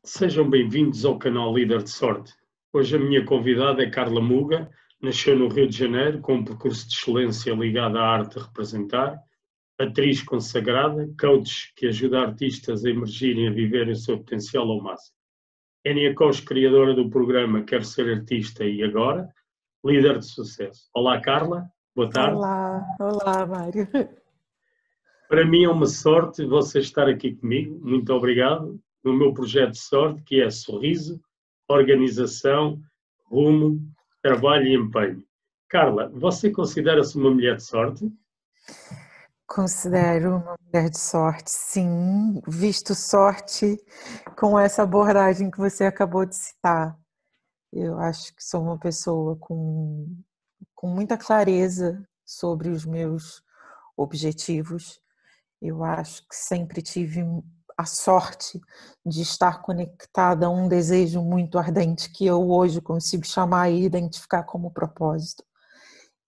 Sejam bem-vindos ao canal Líder de Sorte. Hoje a minha convidada é Carla Muga, nasceu no Rio de Janeiro com um percurso de excelência ligado à arte de representar, atriz consagrada, coach que ajuda artistas a emergirem e a viverem o seu potencial ao máximo. Enia Coach, criadora do programa Quero Ser Artista e Agora, líder de sucesso. Olá Carla, boa tarde. Olá Mário. Para mim é uma sorte você estar aqui comigo, muito obrigado, no meu projeto de sorte, que é sorriso, organização, rumo, trabalho e empenho. Carla, você considera-se uma mulher de sorte? Considero uma mulher de sorte, sim, visto sorte com essa abordagem que você acabou de citar. Eu acho que sou uma pessoa com muita clareza sobre os meus objetivos. Eu acho que sempre tive a sorte de estar conectada a um desejo muito ardente que eu hoje consigo chamar e identificar como propósito.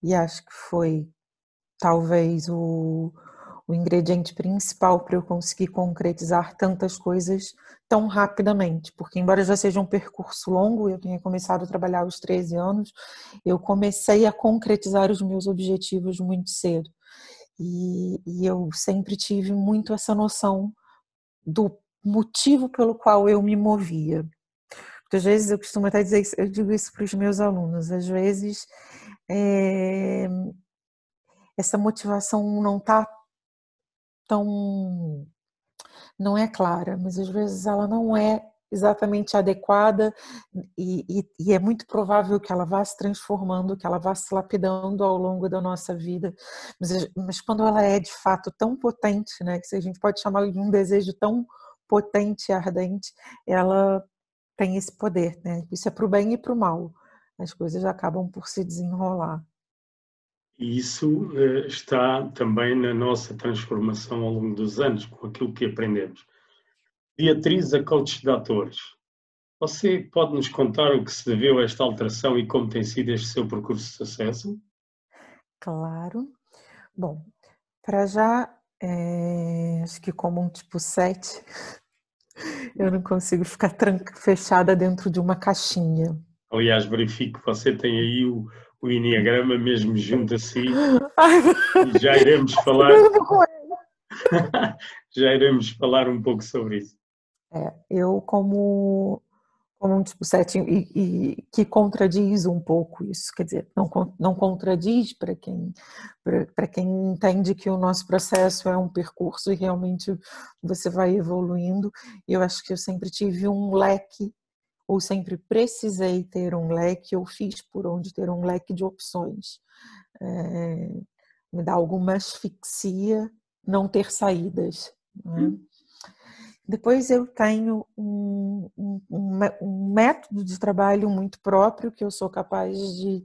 E acho que foi talvez o ingrediente principal para eu conseguir concretizar tantas coisas tão rapidamente, porque embora já seja um percurso longo, eu tenha começado a trabalhar aos 13 anos, eu comecei a concretizar os meus objetivos muito cedo. E eu sempre tive muito essa noção do motivo pelo qual eu me movia. Muitas vezes eu costumo até dizer, eu digo isso para os meus alunos, às vezes essa motivação não é clara, mas às vezes ela não é exatamente adequada e é muito provável que ela vá se transformando, que ela vá se lapidando ao longo da nossa vida, mas quando ela é de fato tão potente, né, que a gente pode chamar de um desejo tão potente e ardente, ela tem esse poder, né? Isso é para o bem e para o mal, as coisas acabam por se desenrolar. E isso está também na nossa transformação ao longo dos anos, com aquilo que aprendemos. Beatriz, a coach de atores. Você pode nos contar o que se deveu a esta alteração e como tem sido este seu percurso de sucesso? Claro. Bom, para já, acho que como um tipo 7, eu não consigo ficar fechada dentro de uma caixinha. Aliás, verifico que você tem aí o Enneagrama mesmo junto a si Ai, e já iremos falar, mesmo com ele. já iremos falar um pouco sobre isso. Eu como um tipo 7 e que contradiz um pouco isso, quer dizer, não contradiz para quem entende que o nosso processo é um percurso e realmente você vai evoluindo. Eu acho que eu sempre tive um leque, ou sempre precisei ter um leque, ou fiz por onde ter um leque de opções. Me dá alguma asfixia não ter saídas, né? Depois eu tenho um método de trabalho muito próprio, que eu sou capaz de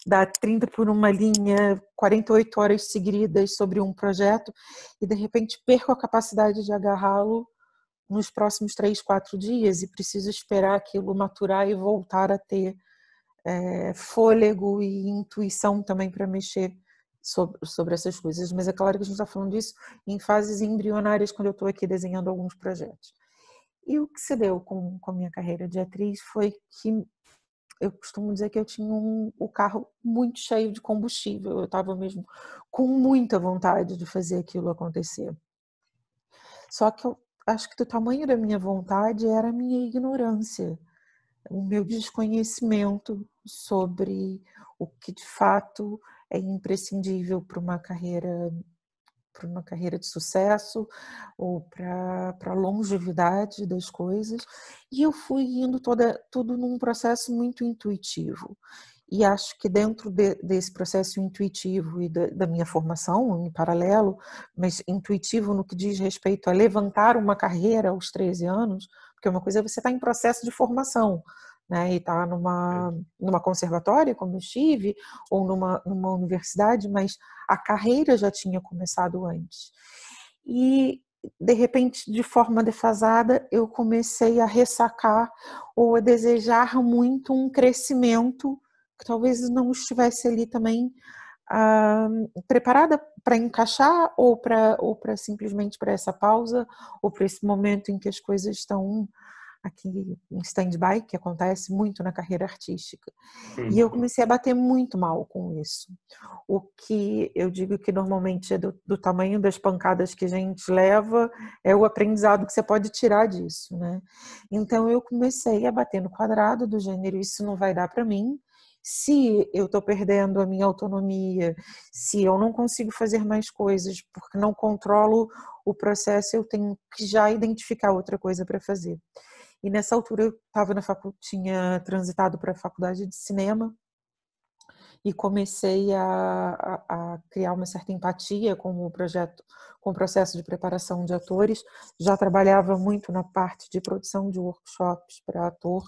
dar 30 por uma linha, 48 horas seguidas sobre um projeto e de repente perco a capacidade de agarrá-lo nos próximos 3, 4 dias e preciso esperar aquilo maturar e voltar a ter fôlego e intuição também para mexer sobre essas coisas. Mas é claro que a gente está falando isso em fases embrionárias, quando eu estou aqui desenhando alguns projetos. E o que se deu com a minha carreira de atriz foi que eu costumo dizer que eu tinha o carro muito cheio de combustível, eu estava mesmo com muita vontade de fazer aquilo acontecer. Só que eu acho que do tamanho da minha vontade era a minha ignorância, o meu desconhecimento sobre o que de fato é imprescindível para uma carreira de sucesso ou para a longevidade das coisas, e eu fui indo tudo num processo muito intuitivo. E acho que dentro desse processo intuitivo e da minha formação em paralelo, mas intuitivo no que diz respeito a levantar uma carreira aos 13 anos, porque uma coisa é você estar em processo de formação, né, e estar numa conservatória, como eu estive, ou numa universidade, mas a carreira já tinha começado antes. E, de repente, de forma defasada, eu comecei a ressacar ou a desejar muito um crescimento que talvez não estivesse ali também preparada para encaixar ou para simplesmente para essa pausa ou para esse momento em que as coisas estão aqui em stand-by, que acontece muito na carreira artística. E eu comecei a bater muito mal com isso. O que eu digo que normalmente é do tamanho das pancadas que a gente leva, é o aprendizado que você pode tirar disso, né? Então eu comecei a bater no quadrado do gênero, isso não vai dar para mim. Se eu estou perdendo a minha autonomia, se eu não consigo fazer mais coisas porque não controlo o processo, eu tenho que já identificar outra coisa para fazer. E nessa altura eu estava tinha transitado para a faculdade de cinema e comecei a criar uma certa empatia com o projeto, com o processo de preparação de atores. Já trabalhava muito na parte de produção de workshops para ator,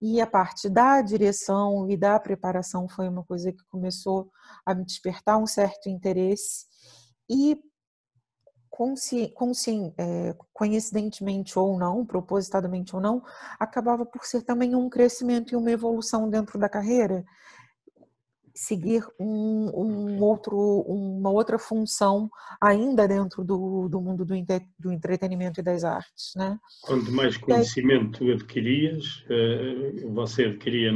e a parte da direção e da preparação foi uma coisa que começou a me despertar um certo interesse, e coincidentemente ou não, propositadamente ou não, acabava por ser também um crescimento e uma evolução dentro da carreira, seguir uma outra função ainda dentro do mundo do entretenimento e das artes, né? Quanto mais conhecimento tu adquirias, você adquiria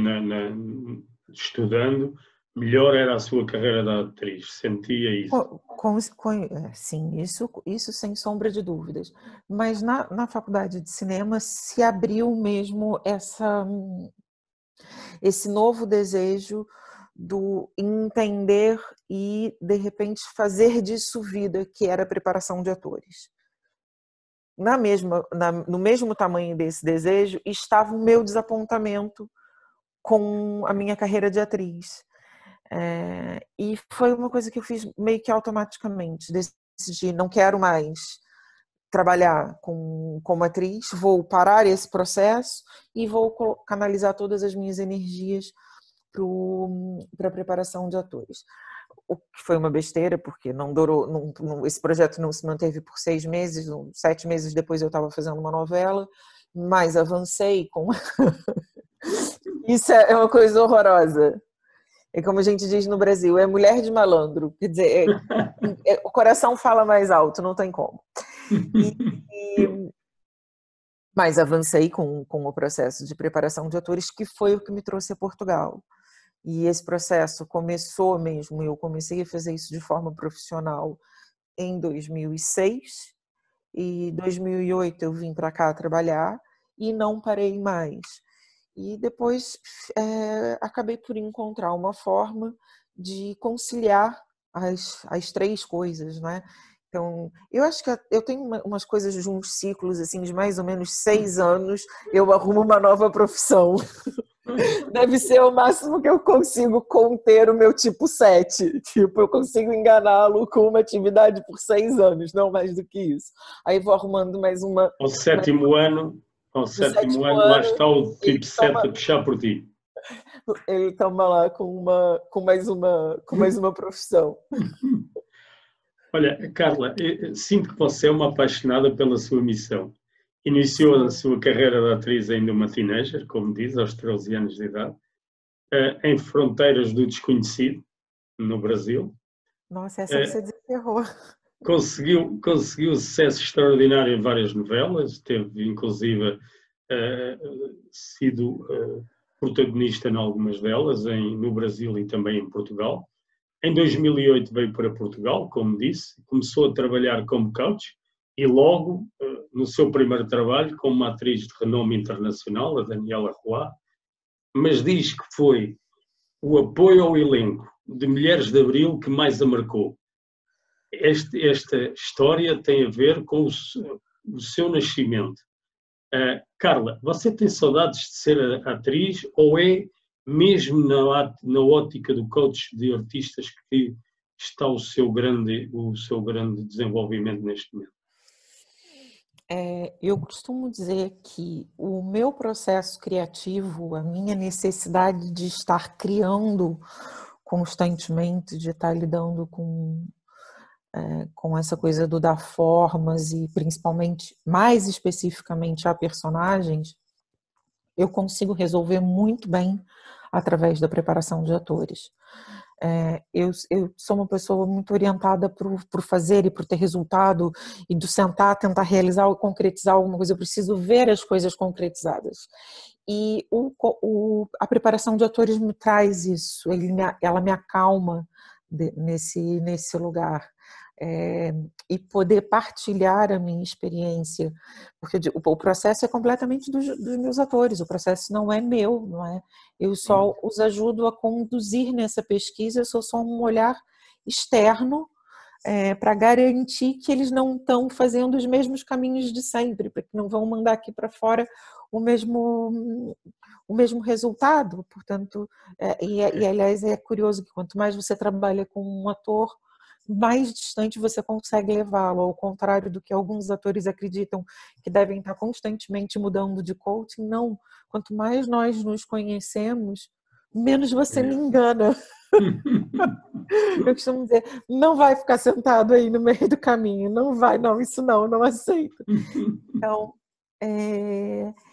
estudando, melhor era a sua carreira de atriz. Sentia isso? Sim, isso sem sombra de dúvidas. Mas na faculdade de cinema se abriu mesmo esse novo desejo do entender e, de repente, fazer disso vida, que era a preparação de atores. No mesmo tamanho desse desejo estava o meu desapontamento com a minha carreira de atriz. E foi uma coisa que eu fiz meio que automaticamente. Decidi, não quero mais trabalhar como atriz, vou parar esse processo e vou canalizar todas as minhas energias para a preparação de atores. O que foi uma besteira, porque não durou, esse projeto não se manteve por 6 meses, 7 meses depois eu estava fazendo uma novela, mas avancei com... Isso é uma coisa horrorosa. É como a gente diz no Brasil, é mulher de malandro. Quer dizer, o coração fala mais alto, não tem como. Mas avancei com o processo de preparação de atores, que foi o que me trouxe a Portugal. E esse processo começou mesmo, eu comecei a fazer isso de forma profissional em 2006, e em 2008 eu vim para cá trabalhar e não parei mais. E depois acabei por encontrar uma forma de conciliar as 3 coisas, né? Então, eu acho que eu tenho umas coisas de uns ciclos, assim, de mais ou menos 6 anos, eu arrumo uma nova profissão. Deve ser o máximo que eu consigo conter o meu tipo 7. Tipo, eu consigo enganá-lo com uma atividade por 6 anos, não mais do que isso. Aí vou arrumando mais uma... Ao sétimo ano, lá está o tipo 7 a puxar por ti. Ele toma lá com mais uma profissão. Olha, Carla, sinto que você é uma apaixonada pela sua missão. Iniciou a sua carreira de atriz ainda uma teenager, como diz, aos 13 anos de idade, em Fronteiras do Desconhecido, no Brasil. Nossa, essa você desenterrou. Conseguiu sucesso extraordinário em várias novelas, teve inclusive sido protagonista em algumas delas, no Brasil e também em Portugal. Em 2008 veio para Portugal, como disse, começou a trabalhar como coach e logo, no seu primeiro trabalho, como uma atriz de renome internacional, a Daniela Roy, mas diz que foi o apoio ao elenco de Mulheres de Abril que mais a marcou. Esta história tem a ver com o seu nascimento. Carla, você tem saudades de ser atriz ou é mesmo na ótica do coach de artistas que está o seu grande desenvolvimento neste momento? Eu costumo dizer que o meu processo criativo, a minha necessidade de estar criando constantemente, de estar lidando com essa coisa do dar formas e principalmente, mais especificamente, a personagens, eu consigo resolver muito bem através da preparação de atores. Eu sou uma pessoa muito orientada por fazer e por ter resultado, e do sentar, tentar realizar ou concretizar alguma coisa. Eu preciso ver as coisas concretizadas. E a preparação de atores me traz isso, ela me acalma nesse lugar. E poder partilhar a minha experiência, porque o processo é completamente dos meus atores, o processo não é meu, não é? Eu só os ajudo a conduzir nessa pesquisa, eu sou só um olhar externo para garantir que eles não estão fazendo os mesmos caminhos de sempre, para que não vão mandar aqui para fora o mesmo resultado. Portanto, aliás, é curioso que quanto mais você trabalha com um ator, mais distante você consegue levá-lo, ao contrário do que alguns atores acreditam que devem estar constantemente mudando de coaching. Não, quanto mais nós nos conhecemos, menos você me engana. Eu costumo dizer, não vai ficar sentado aí no meio do caminho, não vai, não, isso não aceito. Então,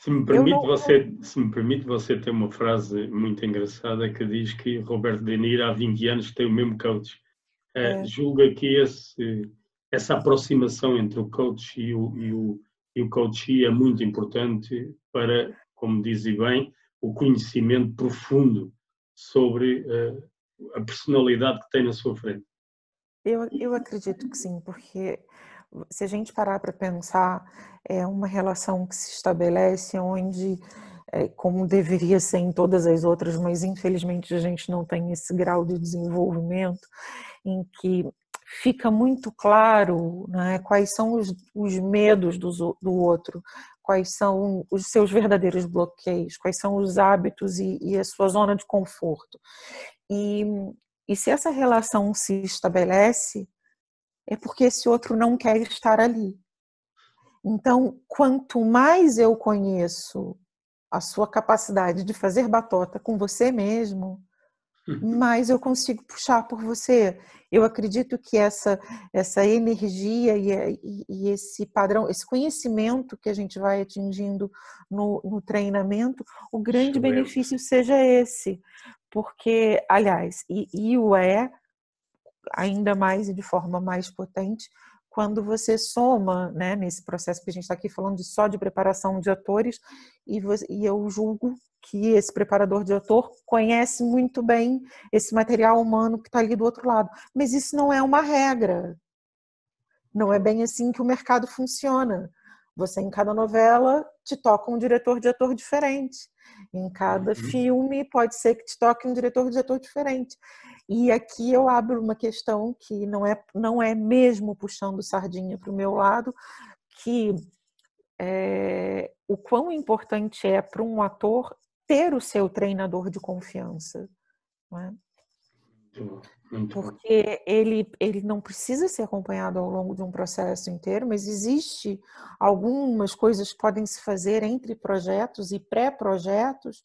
se me permite, você tem uma frase muito engraçada que diz que Roberto De Niro há 20 anos tem o mesmo coach. Julga que essa aproximação entre o coach e o coachee é muito importante para, como dizem bem, o conhecimento profundo sobre a personalidade que tem na sua frente. Eu acredito que sim, porque se a gente parar para pensar, é uma relação que se estabelece onde, como deveria ser em todas as outras, mas infelizmente a gente não tem esse grau de desenvolvimento, em que fica muito claro, né, quais são os medos do outro, quais são os seus verdadeiros bloqueios, quais são os hábitos e a sua zona de conforto. E se essa relação se estabelece, é porque esse outro não quer estar ali. Então, quanto mais eu conheço a sua capacidade de fazer batota com você mesmo, mais eu consigo puxar por você. Eu acredito que essa energia e esse padrão, esse conhecimento que a gente vai atingindo no treinamento, o grande benefício seja esse. Porque, aliás, e o ainda mais e de forma mais potente quando você soma, né, nesse processo que a gente está aqui falando só de preparação de atores, e eu julgo que esse preparador de ator conhece muito bem esse material humano que está ali do outro lado. Mas isso não é uma regra. Não é bem assim que o mercado funciona. Você, em cada novela, te toca um diretor de ator diferente. Em cada filme, pode ser que te toque um diretor de ator diferente. E aqui eu abro uma questão que não é mesmo puxando sardinha para o meu lado, que o quão importante é para um ator ter o seu treinador de confiança. Não é? Porque ele não precisa ser acompanhado ao longo de um processo inteiro, mas existe algumas coisas que podem se fazer entre projetos e pré-projetos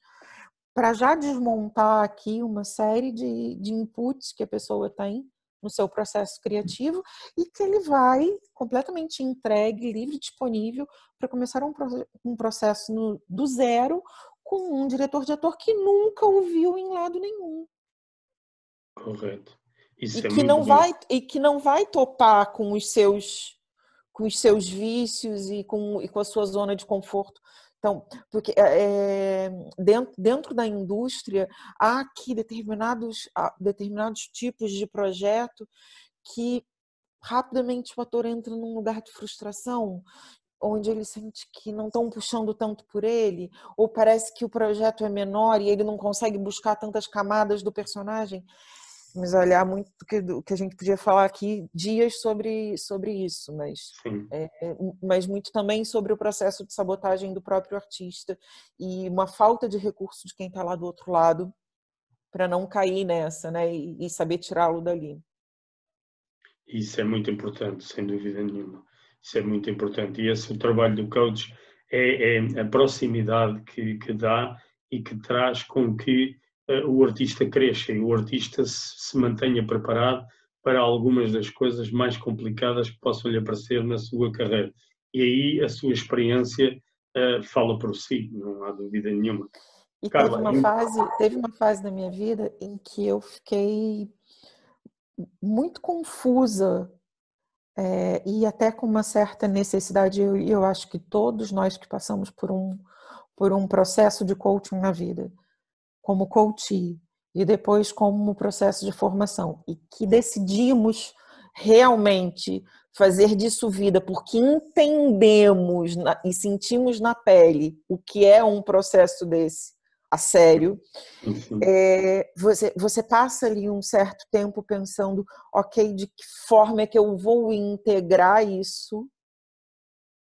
para já desmontar aqui uma série de inputs que a pessoa tem no seu processo criativo e que ele vai completamente entregue, livre, disponível para começar um processo do zero com um diretor de ator que nunca o viu em lado nenhum. Correto. Isso e que não vai topar com os seus vícios e com a sua zona de conforto. Então, porque dentro da indústria há aqui determinados tipos de projeto que rapidamente o ator entra num lugar de frustração, onde ele sente que não estão puxando tanto por ele, ou parece que o projeto é menor e ele não consegue buscar tantas camadas do personagem. Mas olhar muito do que a gente podia falar aqui dias sobre isso, mas muito também sobre o processo de sabotagem do próprio artista e uma falta de recurso de quem está lá do outro lado para não cair nessa, né, e saber tirá-lo dali. Isso é muito importante, sem dúvida nenhuma. Isso é muito importante. E esse o trabalho do coach é a proximidade que dá e que traz com que o artista cresça e o artista se mantenha preparado para algumas das coisas mais complicadas que possam lhe aparecer na sua carreira. E aí a sua experiência fala por si, não há dúvida nenhuma. E Carla, teve uma fase da minha vida em que eu fiquei muito confusa, e até com uma certa necessidade, e eu acho que todos nós que passamos por um processo de coaching na vida, como coachee, e depois como processo de formação, e que decidimos realmente fazer disso vida, porque entendemos e sentimos na pele o que é um processo desse a sério, enfim, você passa ali um certo tempo pensando, ok, de que forma é que eu vou integrar isso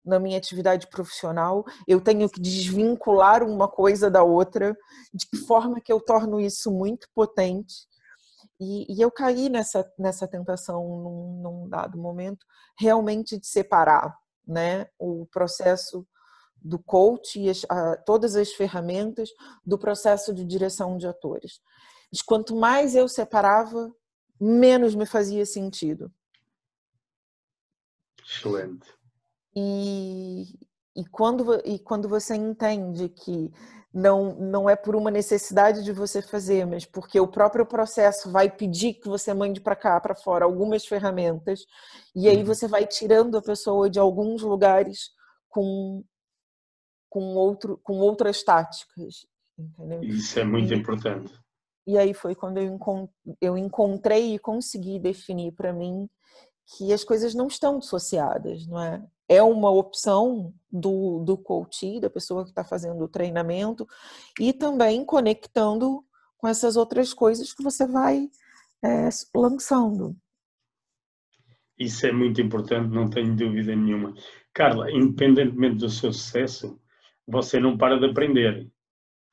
na minha atividade profissional, eu tenho que desvincular uma coisa da outra, de que forma que eu torno isso muito potente. E eu caí nessa tentação num dado momento, realmente de separar, né, o processo do coach e todas as ferramentas do processo de direção de atores. Mas quanto mais eu separava, menos me fazia sentido. excelente. E, quando você entende que não é por uma necessidade de você fazer, mas porque o próprio processo vai pedir que você mande para cá, para fora, algumas ferramentas, e aí você vai tirando a pessoa de alguns lugares com outras táticas, entendeu? Isso é muito importante. E aí foi quando eu encontrei e consegui definir para mim que as coisas não estão dissociadas, não é? É uma opção do coach, da pessoa que está fazendo o treinamento, e também conectando com essas outras coisas que você vai lançando. Isso é muito importante, não tenho dúvida nenhuma. Carla, independentemente do seu sucesso, você não para de aprender.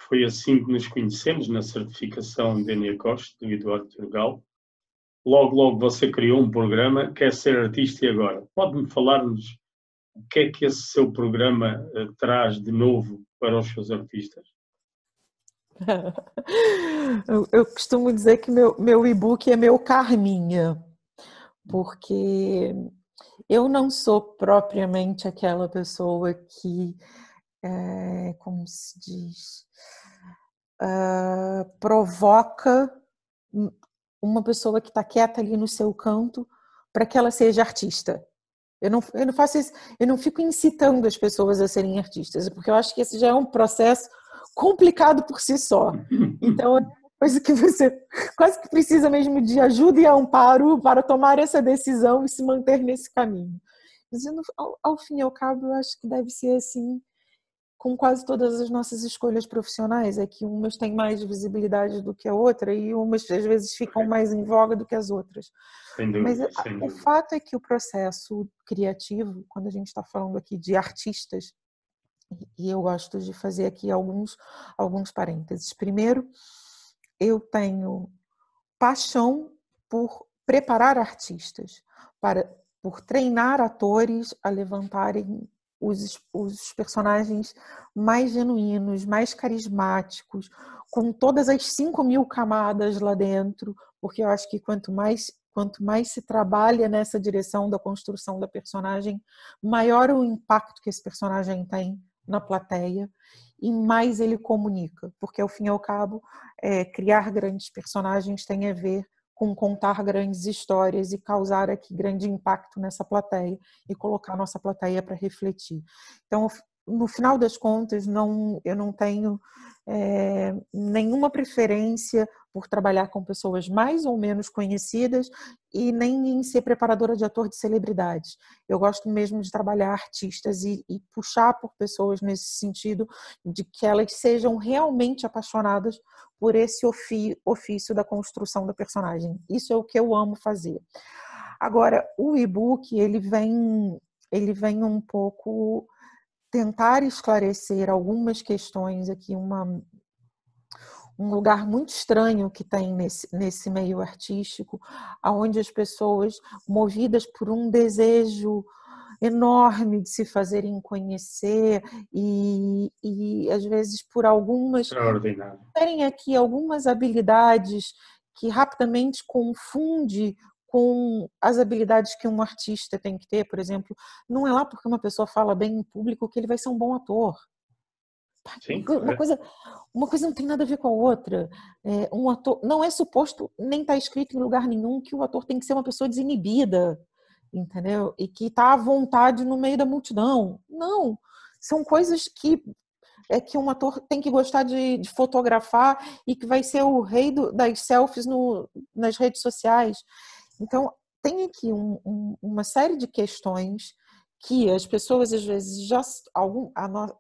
Foi assim que nos conhecemos na certificação de Enia Costa, do Eduardo Turgal. Logo, logo você criou um programa, quer ser artista e agora. Pode-me falar-nos o que é que esse seu programa traz de novo para os seus artistas? Eu costumo dizer que meu e-book é meu karminha, porque eu não sou propriamente aquela pessoa que, como se diz, provoca uma pessoa que está quieta ali no seu canto para que ela seja artista. Eu não faço isso, eu não fico incitando as pessoas a serem artistas, porque eu acho que esse já é um processo complicado por si só. Então, é uma coisa que você quase que precisa mesmo de ajuda e amparo para tomar essa decisão e se manter nesse caminho. Mas ao fim e ao cabo, eu acho que deve ser assim com quase todas as nossas escolhas profissionais, é que umas têm mais visibilidade do que a outra e umas às vezes ficam mais em voga do que as outras. Sem Mas dúvida, sem o dúvida. fato é que o processo criativo, quando a gente está falando aqui de artistas, e eu gosto de fazer aqui alguns parênteses. Primeiro, eu tenho paixão por preparar artistas, por treinar atores a levantarem os personagens mais genuínos, mais carismáticos, com todas as 5.000 camadas lá dentro, porque eu acho que quanto mais se trabalha nessa direção da construção da personagem, maior o impacto que esse personagem tem na plateia e mais ele comunica, porque ao fim e ao cabo criar grandes personagens tem a ver com contar grandes histórias e causar aqui grande impacto nessa plateia e colocar a nossa plateia para refletir. Então, no final das contas, eu não tenho nenhuma preferência por trabalhar com pessoas mais ou menos conhecidas e nem em ser preparadora de ator de celebridades. Eu gosto mesmo de trabalhar artistas e puxar por pessoas nesse sentido de que elas sejam realmente apaixonadas por esse ofício da construção da personagem. Isso é o que eu amo fazer. Agora, o e-book, ele vem um pouco tentar esclarecer algumas questões aqui, um lugar muito estranho que tem nesse meio artístico, onde as pessoas, movidas por um desejo enorme de se fazerem conhecer e às vezes por Extraordinário. terem aqui algumas habilidades que rapidamente confunde com as habilidades que um artista tem que ter, por exemplo, não é lá porque uma pessoa fala bem em público que ele vai ser um bom ator. Sim, uma coisa, uma coisa não tem nada a ver com a outra. Um ator não é suposto, nem está escrito em lugar nenhum que o ator tem que ser uma pessoa desinibida, entendeu? E que está à vontade no meio da multidão. Não, são coisas que um ator tem que gostar de fotografar e que vai ser o rei das selfies nas redes sociais. Então, tem aqui uma série de questões que as pessoas, às vezes,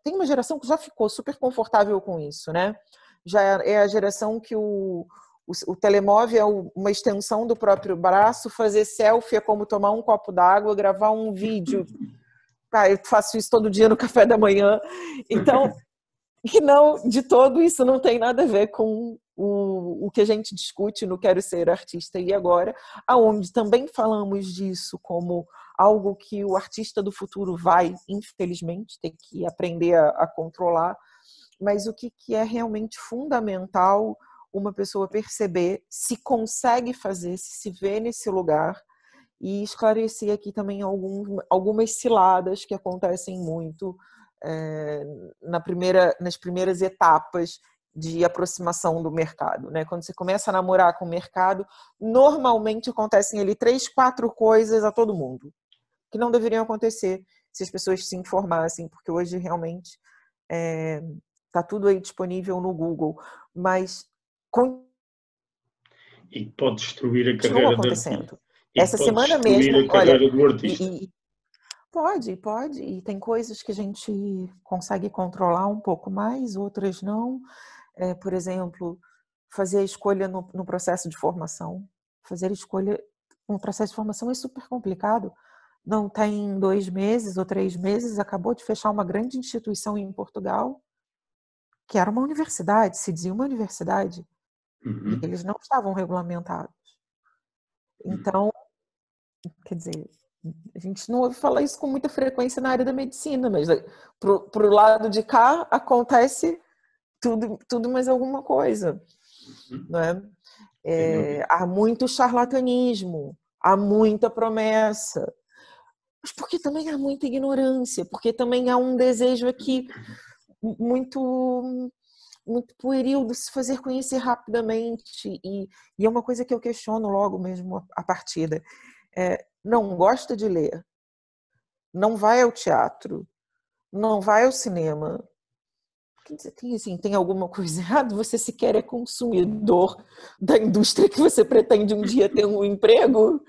tem uma geração que já ficou super confortável com isso, né? Já é a geração que o telemóvel é uma extensão do próprio braço, fazer selfie é como tomar um copo d'água, gravar um vídeo. Eu faço isso todo dia no café da manhã. Então, que não, de todo isso não tem nada a ver com o que a gente discute no Quero Ser Artista e Agora, aonde também falamos disso como algo que o artista do futuro vai, infelizmente, ter que aprender a controlar, mas o que é realmente fundamental uma pessoa perceber se consegue fazer, se vê nesse lugar, e esclarecer aqui também algumas ciladas que acontecem muito nas primeiras etapas de aproximação do mercado, né? Quando você começa a namorar com o mercado, normalmente acontecem ali 3, 4 coisas a todo mundo, que não deveriam acontecer se as pessoas se informassem, porque hoje realmente está tudo aí disponível no Google, mas E pode destruir a continua carreira de artista. acontecendo. E Essa pode semana destruir mesmo, a olha, carreira do artista. Pode. E tem coisas que a gente consegue controlar um pouco mais, outras não. Por exemplo, fazer a escolha no processo de formação. Fazer a escolha no processo de formação é super complicado. Não tem 2 meses ou 3 meses, acabou de fechar uma grande instituição em Portugal, que era uma universidade, se dizia uma universidade, e eles não estavam regulamentados. Então, quer dizer, a gente não ouve falar isso com muita frequência na área da medicina, mas pro lado de cá acontece tudo mais alguma coisa, não é? Há muito charlatanismo, há muita promessa, mas porque também há muita ignorância, porque também há um desejo aqui muito muito pueril de se fazer conhecer rapidamente, e é uma coisa que eu questiono logo mesmo a partida. Não gosta de ler, não vai ao teatro, não vai ao cinema. Quer dizer, tem alguma coisa errada? Você sequer é consumidor da indústria que você pretende um dia ter um emprego?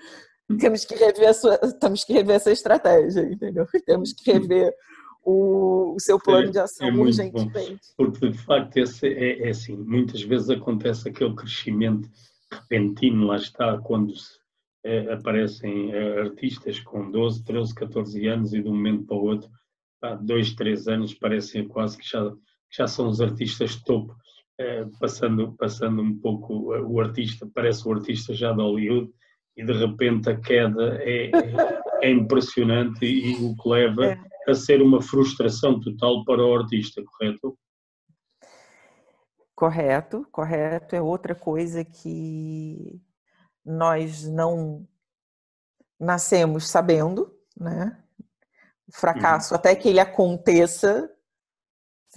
Temos que rever essa estratégia, entendeu? Temos que rever o seu plano de ação muito bom, urgentemente. porque de facto é assim, muitas vezes acontece aquele crescimento repentino, lá está, quando aparecem artistas com 12, 13, 14 anos e de um momento para o outro, 2, 3 anos, parecem quase que já são os artistas de topo, passando um pouco o artista, parece o artista já de Hollywood, e de repente a queda é impressionante e o que leva a ser uma frustração total para o artista, correto? Correto. É outra coisa que nós não nascemos sabendo, né? O fracasso, até que ele aconteça,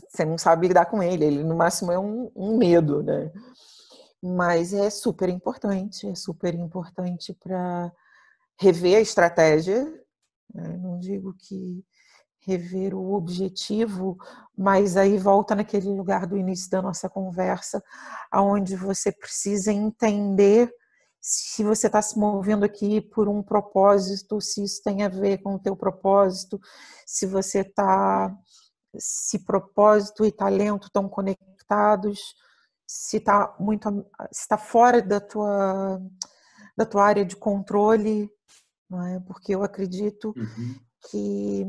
você não sabe lidar com ele no máximo é um medo, né? Mas é super importante para rever a estratégia, né? Não digo que rever o objetivo, mas aí volta naquele lugar do início da nossa conversa, aonde você precisa entender se você está se movendo aqui por um propósito, se isso tem a ver com o teu propósito, se propósito e talento estão conectados, se está fora da tua área de controle, não é? Porque eu acredito que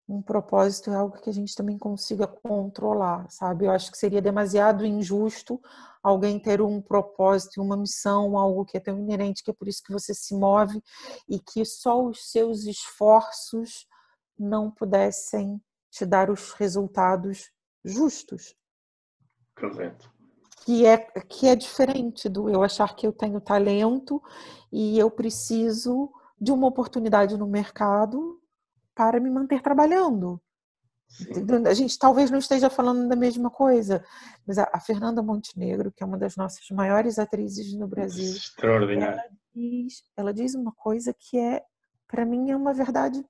um propósito é algo que a gente também consiga controlar, sabe? Eu acho que seria demasiado injusto alguém ter um propósito, uma missão, algo que é tão inerente, que é por isso que você se move, e que só os seus esforços não pudessem te dar os resultados justos. Correto. Que é diferente do eu achar que eu tenho talento e eu preciso de uma oportunidade no mercado para me manter trabalhando. Sim. A gente talvez não esteja falando da mesma coisa, mas a Fernanda Montenegro, que é uma das nossas maiores atrizes no Brasil, Extraordinário. ela diz uma coisa que para mim, é uma verdade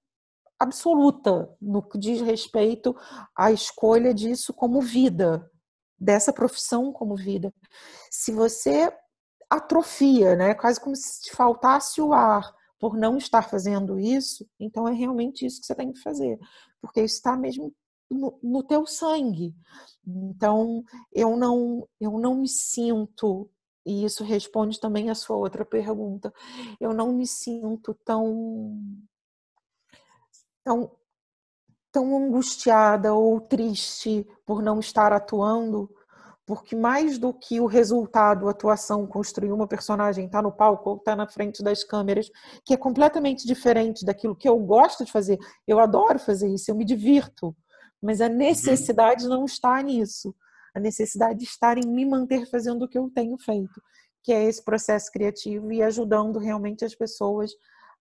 absoluta no que diz respeito à escolha disso como vida, dessa profissão como vida. Se você atrofia, né, quase como se te faltasse o ar por não estar fazendo isso, então é realmente isso que você tem que fazer, porque isso está mesmo no teu sangue. Então, eu não me sinto, e isso responde também a sua outra pergunta, eu não me sinto tão, tão angustiada ou triste por não estar atuando, porque mais do que o resultado, a atuação, construir uma personagem, estar no palco ou estar na frente das câmeras, que é completamente diferente daquilo que eu gosto de fazer, eu adoro fazer isso, eu me divirto, mas a necessidade não está nisso, a necessidade está em me manter fazendo o que eu tenho feito, que é esse processo criativo e ajudando realmente as pessoas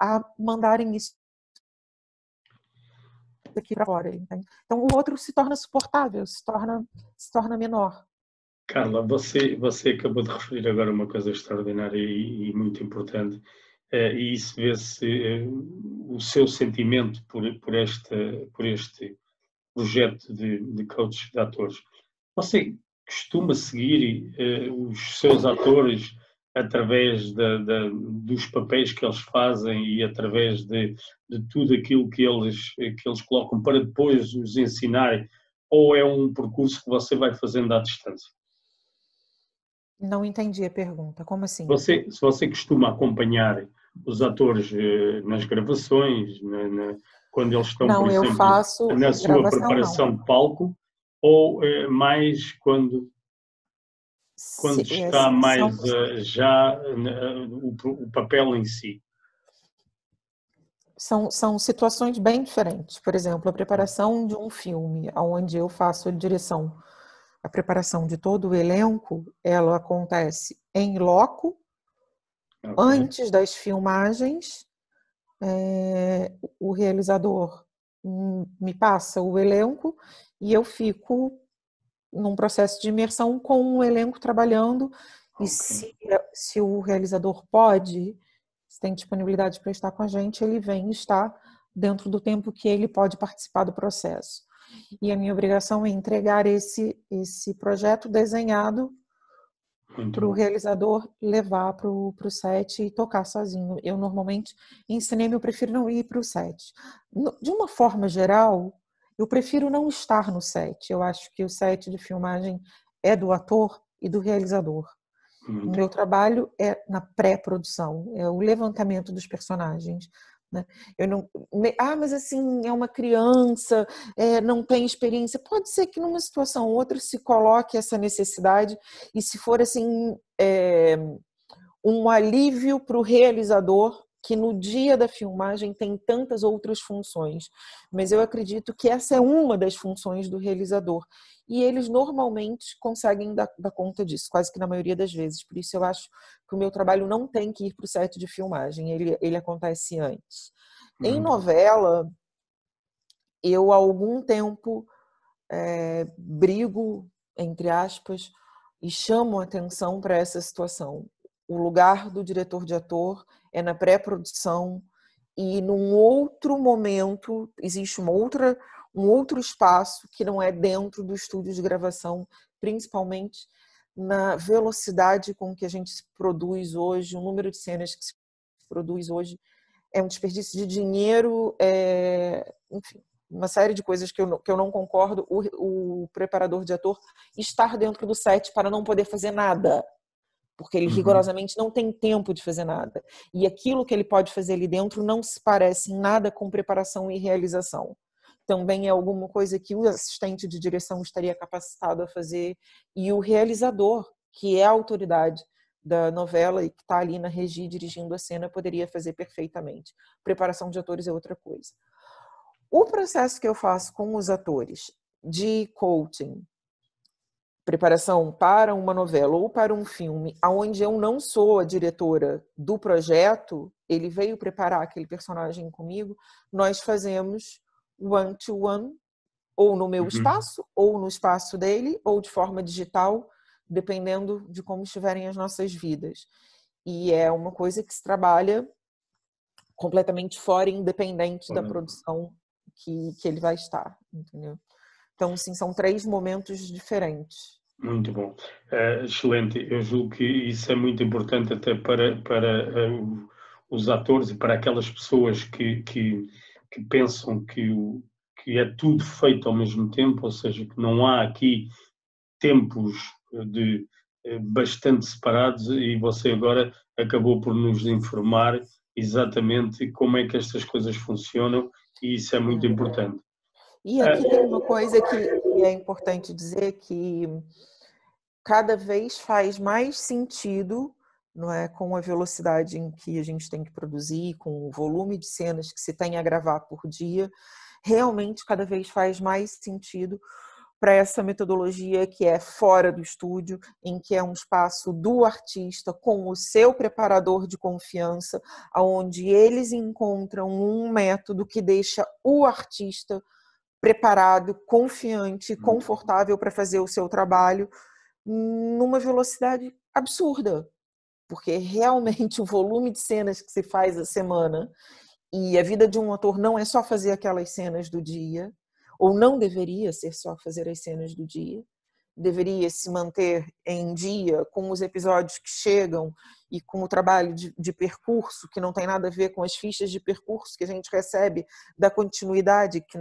a mandarem isso daqui para fora. Entende? Então o outro se torna suportável, se torna menor. Carla, você acabou de referir agora uma coisa extraordinária e muito importante, e isso vê-se o seu sentimento por este projeto de coach de atores. Você costuma seguir os seus atores através dos papéis que eles fazem e através de tudo aquilo que eles colocam para depois os ensinar, ou é um percurso que você vai fazendo à distância? Não entendi a pergunta. Como assim? Se você costuma acompanhar os atores nas gravações, quando eles estão, por Não, eu exemplo, faço na sua gravação, não. preparação de palco, ou mais quando está São, mais já o papel em si? são situações bem diferentes. Por exemplo, a preparação de um filme, onde eu faço a direção, a preparação de todo o elenco, ela acontece em loco, Ok, antes das filmagens. O realizador me passa o elenco e eu fico num processo de imersão com o elenco trabalhando, e ok. se o realizador pode, se tem disponibilidade para estar com a gente, ele vem e está dentro do tempo que ele pode participar do processo. E a minha obrigação é entregar esse projeto desenhado Muito para o bom. realizador levar para o set e tocar sozinho. Eu normalmente, em cinema, eu prefiro não ir para o set. De uma forma geral, eu prefiro não estar no set. Eu acho que o set de filmagem é do ator e do realizador. O Muito meu bom. trabalho é na pré-produção, é o levantamento dos personagens. Né? Eu não, mas assim, é uma criança, não tem experiência. Pode ser que numa situação ou outra se coloque essa necessidade, e se for assim, um alívio para o realizador, que no dia da filmagem tem tantas outras funções. Mas eu acredito que essa é uma das funções do realizador. E eles normalmente conseguem dar conta disso, quase que na maioria das vezes. Por isso eu acho que o meu trabalho não tem que ir para o set de filmagem, ele acontece antes. Em Muito bom. novela, eu há algum tempo brigo, entre aspas, e chamo atenção para essa situação. O lugar do diretor de ator é na pré-produção, e num outro momento existe um outro espaço que não é dentro do estúdio de gravação, principalmente na velocidade com que a gente produz hoje, o número de cenas que se produz hoje é um desperdício de dinheiro, enfim, uma série de coisas que eu não concordo. O preparador de ator estar dentro do set para não poder fazer nada, porque ele rigorosamente não tem tempo de fazer nada. E aquilo que ele pode fazer ali dentro não se parece em nada com preparação e realização. Também é alguma coisa que o assistente de direção estaria capacitado a fazer, e o realizador, que é a autoridade da novela e que está ali na regia dirigindo a cena, poderia fazer perfeitamente. Preparação de atores é outra coisa. O processo que eu faço com os atores de coaching, preparação para uma novela ou para um filme, onde eu não sou a diretora do projeto, ele veio preparar aquele personagem comigo, nós fazemos one-to-one, ou no meu espaço, ou no espaço dele, ou de forma digital, dependendo de como estiverem as nossas vidas. E é uma coisa que se trabalha completamente fora e independente da produção que ele vai estar, entendeu? Então, sim, são 3 momentos diferentes. Muito bom. Excelente. Eu julgo que isso é muito importante até para os atores e para aquelas pessoas que pensam que é tudo feito ao mesmo tempo, ou seja, que não há aqui tempos de bastante separados, e você agora acabou por nos informar exatamente como é que estas coisas funcionam, e isso é muito importante. E aqui tem uma coisa que é importante dizer, que cada vez faz mais sentido, não é, com a velocidade em que a gente tem que produzir, com o volume de cenas que se tem a gravar por dia, realmente cada vez faz mais sentido para essa metodologia que é fora do estúdio, em que é um espaço do artista com o seu preparador de confiança, onde eles encontram um método que deixa o artista preparado, confiante, confortável para fazer o seu trabalho numa velocidade absurda, porque realmente o volume de cenas que se faz a semana, e a vida de um ator não é só fazer aquelas cenas do dia, ou não deveria ser só fazer as cenas do dia, deveria se manter em dia com os episódios que chegam e com o trabalho de percurso, que não tem nada a ver com as fichas de percurso que a gente recebe da continuidade, que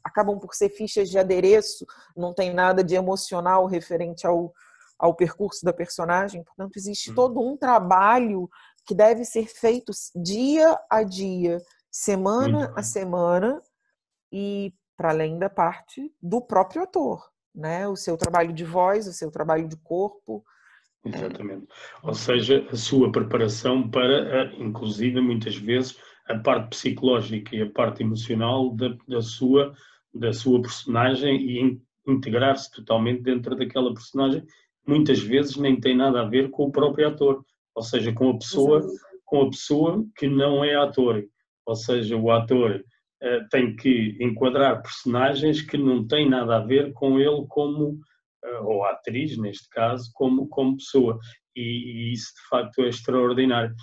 acabam por ser fichas de adereço, não tem nada de emocional referente ao percurso da personagem. Portanto, existe todo um trabalho que deve ser feito dia a dia, semana a semana, e para além da parte do próprio ator, né? O seu trabalho de voz, o seu trabalho de corpo. Exatamente. Ou seja, a sua preparação para, inclusive, muitas vezes, a parte psicológica e a parte emocional da sua personagem, e integrar-se totalmente dentro daquela personagem, muitas vezes nem tem nada a ver com o próprio ator, ou seja, com a pessoa que não é ator. Ou seja, o ator tem que enquadrar personagens que não têm nada a ver com ele como, ou a atriz, neste caso, como pessoa. E isso, de facto, é extraordinário.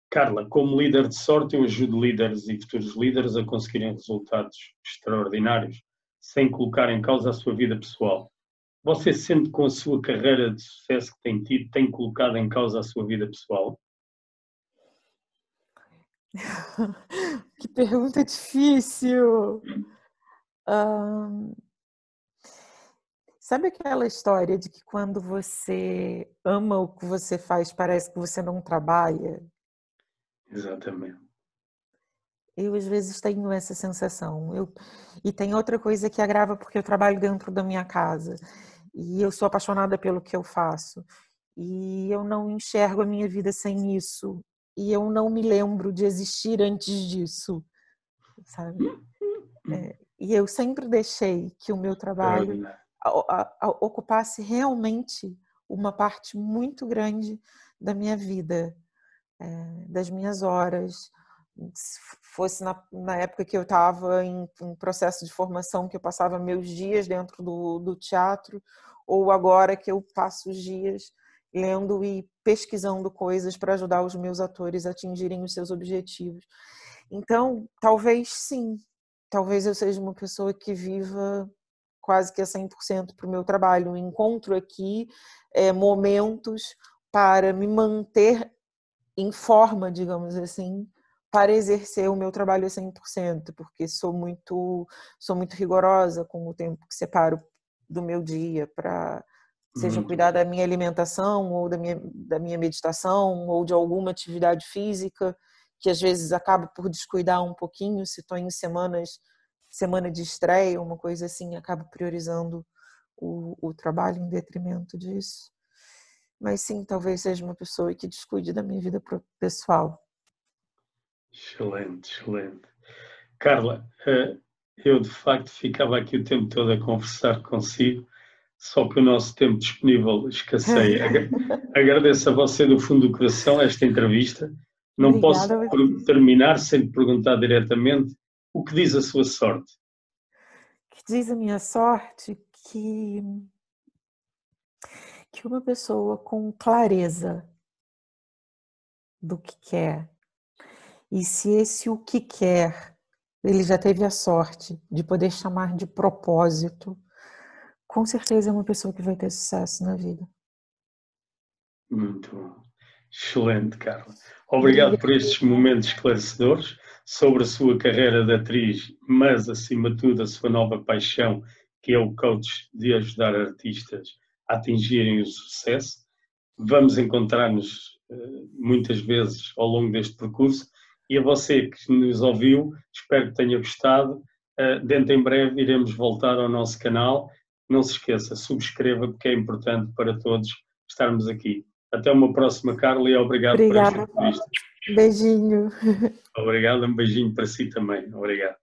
Carla, como líder de sorte, eu ajudo líderes e futuros líderes a conseguirem resultados extraordinários, sem colocar em causa a sua vida pessoal. Você sente, com a sua carreira de sucesso que tem tido, tem colocado em causa a sua vida pessoal? Que pergunta difícil! Sabe aquela história de que quando você ama o que você faz, parece que você não trabalha? Exatamente. Eu, às vezes, tenho essa sensação. E tem outra coisa que agrava, porque eu trabalho dentro da minha casa. E eu sou apaixonada pelo que eu faço. E eu não enxergo a minha vida sem isso. E eu não me lembro de existir antes disso, sabe? E eu sempre deixei que o meu trabalho ocupasse realmente uma parte muito grande da minha vida, das minhas horas. Se fosse na época que eu estava em processo de formação, que eu passava meus dias dentro do teatro, ou agora que eu passo os dias lendo e pesquisando coisas para ajudar os meus atores a atingirem os seus objetivos. Então, talvez sim, talvez eu seja uma pessoa que viva quase que a 100% para o meu trabalho. Eu encontro aqui momentos para me manter em forma, digamos assim, para exercer o meu trabalho a 100%, porque sou muito rigorosa com o tempo que separo do meu dia para seja cuidar da minha alimentação ou da minha meditação ou de alguma atividade física, que às vezes acabo por descuidar um pouquinho, se estou em semana de estreia, uma coisa assim, acabo priorizando o trabalho em detrimento disso. Mas sim, talvez seja uma pessoa que descuide da minha vida pessoal. Excelente, excelente. Carla, eu de facto ficava aqui o tempo todo a conversar consigo, só que o nosso tempo disponível escasseia. Agradeço a você do fundo do coração esta entrevista. Não posso terminar sem lhe perguntar diretamente o que diz a sua sorte. diz a minha sorte que uma pessoa com clareza do que quer, e se esse o que quer, ele já teve a sorte de poder chamar de propósito, com certeza é uma pessoa que vai ter sucesso na vida. Muito bom. Excelente, Carla. Obrigado Obrigada. por estes momentos esclarecedores sobre a sua carreira de atriz, mas, acima de tudo, a sua nova paixão, que é o coach de ajudar artistas a atingirem o sucesso. Vamos encontrar-nos muitas vezes ao longo deste percurso e a você que nos ouviu, espero que tenha gostado. Dentro em breve iremos voltar ao nosso canal. Não se esqueça, subscreva porque é importante para todos estarmos aqui. Até uma próxima, Carla, e obrigado por esta Obrigada. entrevista. Beijinho. Obrigado, um beijinho para si também. Obrigado.